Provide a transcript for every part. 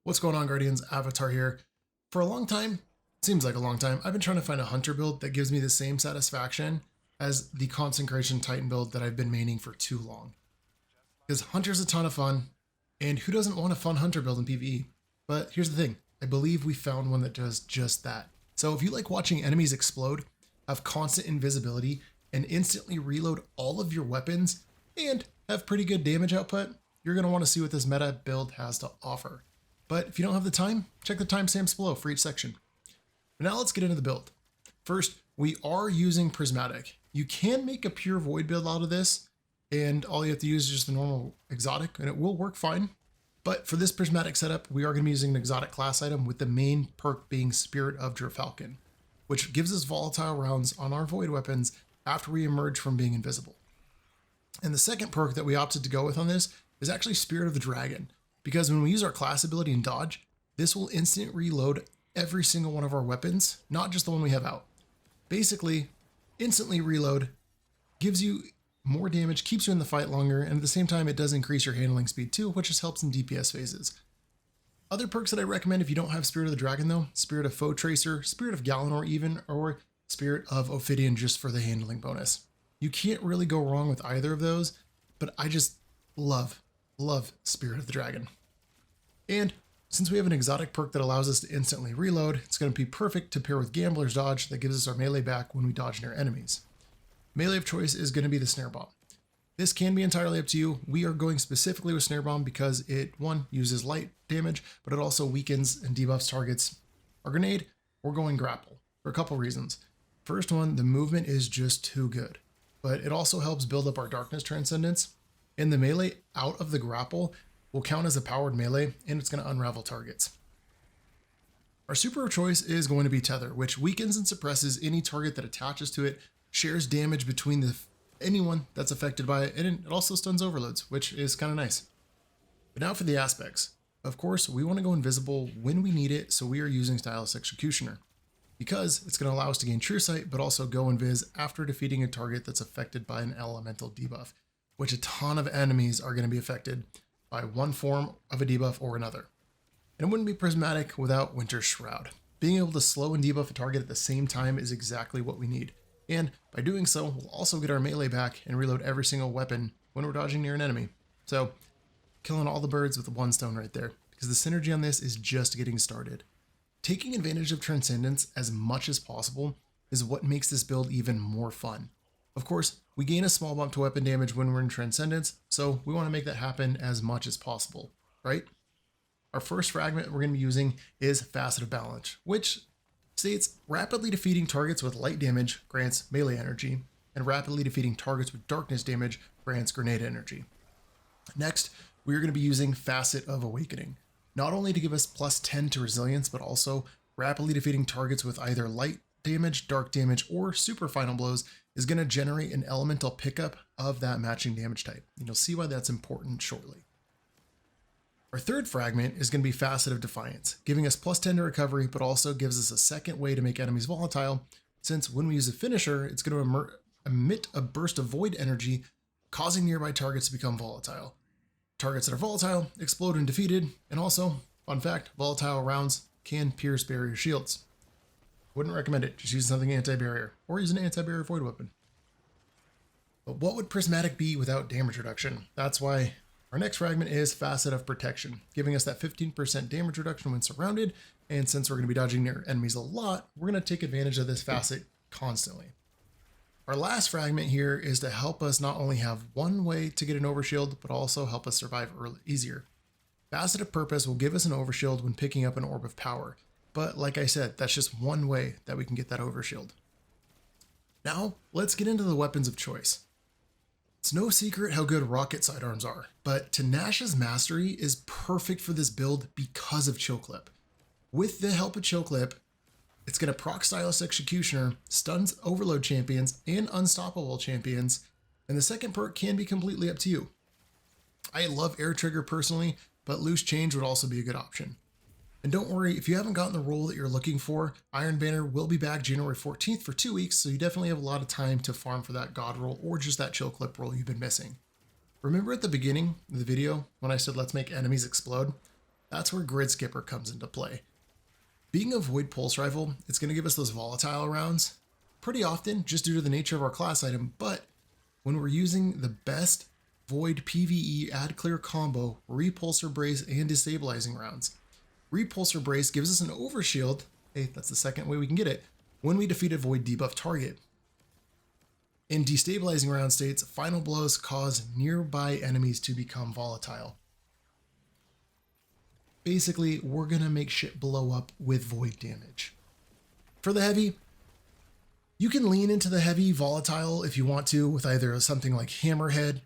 What's going on, Guardians? Avatar here. For a long time, seems like a long time, I've been trying to find a hunter build that gives me the same satisfaction as the Consecration Titan build that I've been maining for too long. Because hunter's a ton of fun, and who doesn't want a fun hunter build in PvE? But here's the thing, I believe we found one that does just that. So if you like watching enemies explode, have constant invisibility, and instantly reload all of your weapons, and have pretty good damage output, you're going to want to see what this meta build has to offer. But if you don't have the time, check the timestamps below for each section. But now let's get into the build. First, we are using prismatic. You can make a pure void build out of this, and all you have to use is just the normal exotic, and it will work fine. But for this prismatic setup, we are going to be using an exotic class item with the main perk being Spirit of Falcon, which gives us volatile rounds on our void weapons after we emerge from being invisible. And the second perk that we opted to go with on this is actually Spirit of the Dragon, because when we use our class ability and dodge, this will instant reload every single one of our weapons, not just the one we have out. Basically, instantly reload, gives you more damage, keeps you in the fight longer, and at the same time it does increase your handling speed too, which just helps in DPS phases. Other perks that I recommend if you don't have Spirit of the Dragon though, Spirit of Foe Tracer, Spirit of Galanor even, or Spirit of Ophidian just for the handling bonus. You can't really go wrong with either of those, but I just love Spirit of the Dragon. And since we have an exotic perk that allows us to instantly reload, it's going to be perfect to pair with Gambler's Dodge that gives us our melee back when we dodge near enemies. Melee of choice is going to be the Snare Bomb. This can be entirely up to you. We are going specifically with Snare Bomb because it, one, uses light damage, but it also weakens and debuffs targets. Our grenade, we're going grapple for a couple reasons. First one, the movement is just too good, but it also helps build up our Darkness Transcendence. And the melee out of the grapple will count as a powered melee, and it's going to unravel targets. Our super of choice is going to be Tether, which weakens and suppresses any target that attaches to it, shares damage between anyone that's affected by it, and it also stuns overloads, which is kind of nice. But now for the aspects. Of course, we want to go invisible when we need it, so we are using Stylus Executioner, because it's going to allow us to gain True Sight, but also go invis after defeating a target that's affected by an elemental debuff, which a ton of enemies are going to be affected by one form of a debuff or another. And it wouldn't be prismatic without Winter's Shroud. Being able to slow and debuff a target at the same time is exactly what we need. And by doing so, we'll also get our melee back and reload every single weapon when we're dodging near an enemy. So, killing all the birds with one stone right there, because the synergy on this is just getting started. Taking advantage of Transcendence as much as possible is what makes this build even more fun. Of course, we gain a small bump to weapon damage when we're in Transcendence, so we want to make that happen as much as possible, right? Our first fragment we're going to be using is Facet of Balance, which states rapidly defeating targets with light damage grants melee energy, and rapidly defeating targets with darkness damage grants grenade energy. Next, we are going to be using Facet of Awakening, not only to give us plus 10 to resilience, but also rapidly defeating targets with either light damage, dark damage, or super final blows is going to generate an elemental pickup of that matching damage type. And you'll see why that's important shortly. Our third fragment is going to be Facet of Defiance, giving us plus 10 to recovery, but also gives us a second way to make enemies volatile, since when we use a finisher, it's going to emit a burst of void energy, causing nearby targets to become volatile. Targets that are volatile explode when defeated, and also, fun fact, volatile rounds can pierce barrier shields. Wouldn't recommend it, just use something anti-barrier, or use an anti-barrier void weapon. But what would Prismatic be without damage reduction? That's why our next fragment is Facet of Protection, giving us that 15% damage reduction when surrounded, and since we're going to be dodging near enemies a lot, we're going to take advantage of this facet constantly. Our last fragment here is to help us not only have one way to get an overshield, but also help us survive easier. Facet of Purpose will give us an overshield when picking up an Orb of Power, but like I said, that's just one way that we can get that overshield. Now, let's get into the weapons of choice. It's no secret how good rocket sidearms are, but Tinasha's Mastery is perfect for this build because of Chill Clip. With the help of Chill Clip, it's going to proc Stylus Executioner, stuns Overload champions and Unstoppable champions, and the second perk can be completely up to you. I love Air Trigger personally, but Loose Change would also be a good option. And don't worry, if you haven't gotten the role that you're looking for, Iron Banner will be back January 14th for 2 weeks, so you definitely have a lot of time to farm for that God role or just that Chill Clip role you've been missing. Remember at the beginning of the video when I said let's make enemies explode? That's where gridskipper comes into play. Being a void pulse rifle, it's going to give us those volatile rounds pretty often just due to the nature of our class item, but when we're using the best void PvE add clear combo, repulsor brace and destabilizing rounds. Repulsor brace gives us an overshield, hey, that's the second way we can get it, when we defeat a void debuff target. In destabilizing round states, final blows cause nearby enemies to become volatile. Basically, we're going to make shit blow up with void damage. For the heavy, you can lean into the heavy volatile if you want to with either something like Hammerhead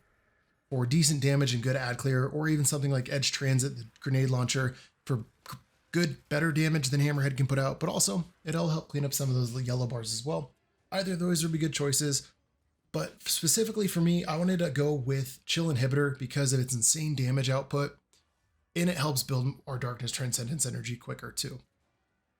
for decent damage and good ad clear, or even something like Edge Transit, the grenade launcher, for good, better damage than Hammerhead can put out, but also it'll help clean up some of those yellow bars as well. Either of those would be good choices, but specifically for me, I wanted to go with Chill Inhibitor because of its insane damage output, and it helps build our Darkness Transcendence energy quicker too.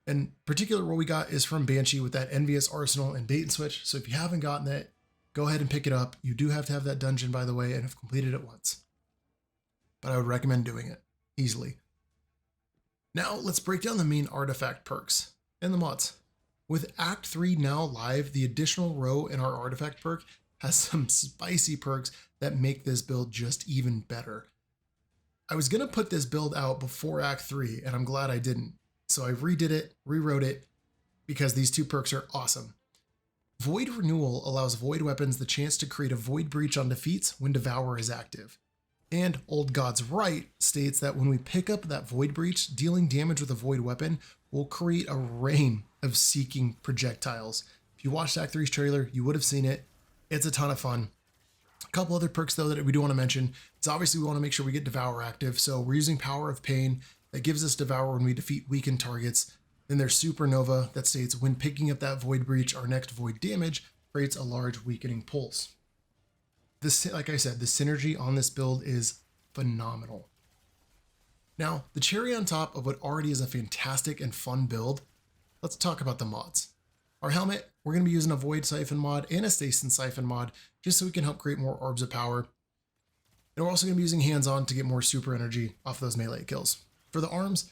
And particular role we got is from Banshee with that Envious Arsenal and Bait and Switch, so if you haven't gotten it, go ahead and pick it up. You do have to have that dungeon, by the way, and have completed it once. But I would recommend doing it easily. Now let's break down the main artifact perks and the mods. With Act 3 now live, the additional row in our artifact perk has some spicy perks that make this build just even better. I was going to put this build out before Act 3, and I'm glad I didn't. So I redid it, rewrote it, because these two perks are awesome. Void Renewal allows void weapons the chance to create a void breach on defeats when Devour is active. And Old God's Right states that when we pick up that void breach, dealing damage with a void weapon will create a rain of seeking projectiles. If you watched Act 3's trailer, you would have seen it. It's a ton of fun. A couple other perks though that we do want to mention is obviously we want to make sure we get Devour active. So we're using Power of Pain that gives us Devour when we defeat weakened targets. Then there's Supernova that states when picking up that void breach, our next void damage creates a large weakening pulse. This, like I said, the synergy on this build is phenomenal. Now, the cherry on top of what already is a fantastic and fun build, let's talk about the mods. Our helmet, we're going to be using a Void Siphon mod and a Stasis Siphon mod just so we can help create more Orbs of Power. And we're also going to be using Hands-On to get more super energy off those melee kills. For the arms,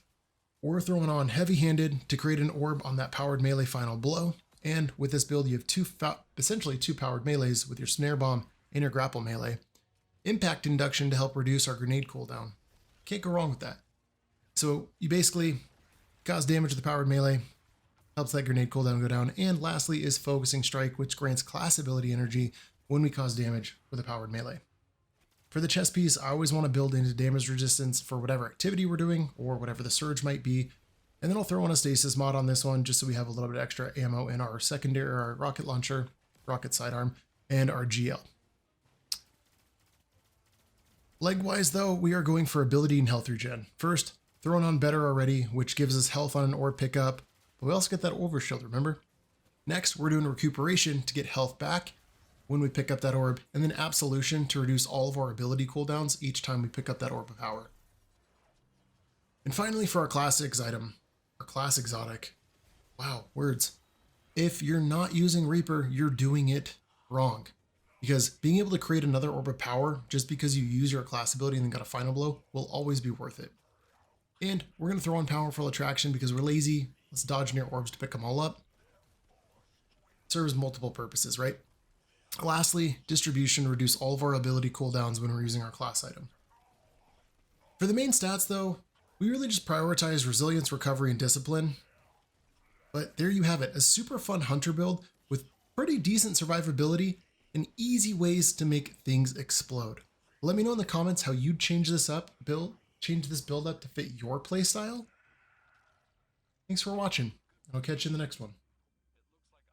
we're throwing on Heavy-Handed to create an orb on that powered melee final blow. And with this build, you have essentially two powered melees with your Snare Bomb and your Grapple melee. Impact Induction to help reduce our grenade cooldown. Can't go wrong with that. So you basically cause damage to the powered melee, helps that grenade cooldown go down. And lastly is Focusing Strike, which grants class ability energy when we cause damage with a powered melee. For the chest piece, I always want to build into damage resistance for whatever activity we're doing or whatever the surge might be. And then I'll throw on a stasis mod on this one just so we have a little bit extra ammo in our secondary, our rocket launcher, rocket sidearm, and our GL. Leg-wise though, we are going for ability and health regen. First, throwing on Better Already, which gives us health on an orb pickup, but we also get that overshield, remember? Next, we're doing recuperation to get health back when we pick up that orb, and then Absolution to reduce all of our ability cooldowns each time we pick up that Orb of Power. And finally, for our classics item, our class exotic, wow, words. If you're not using Reaper, you're doing it wrong. Because being able to create another Orb of Power just because you use your class ability and then got a final blow will always be worth it. And we're going to throw on Powerful Attraction because we're lazy. Let's dodge near orbs to pick them all up. Serves multiple purposes, right? Lastly, Distribution, reduce all of our ability cooldowns when we're using our class item. For the main stats though, we really just prioritize Resilience, Recovery, and Discipline. But there you have it, a super fun hunter build with pretty decent survivability and easy ways to make things explode. Let me know in the comments how you'd change this build up to fit your playstyle. Thanks for watching, and I'll catch you in the next one.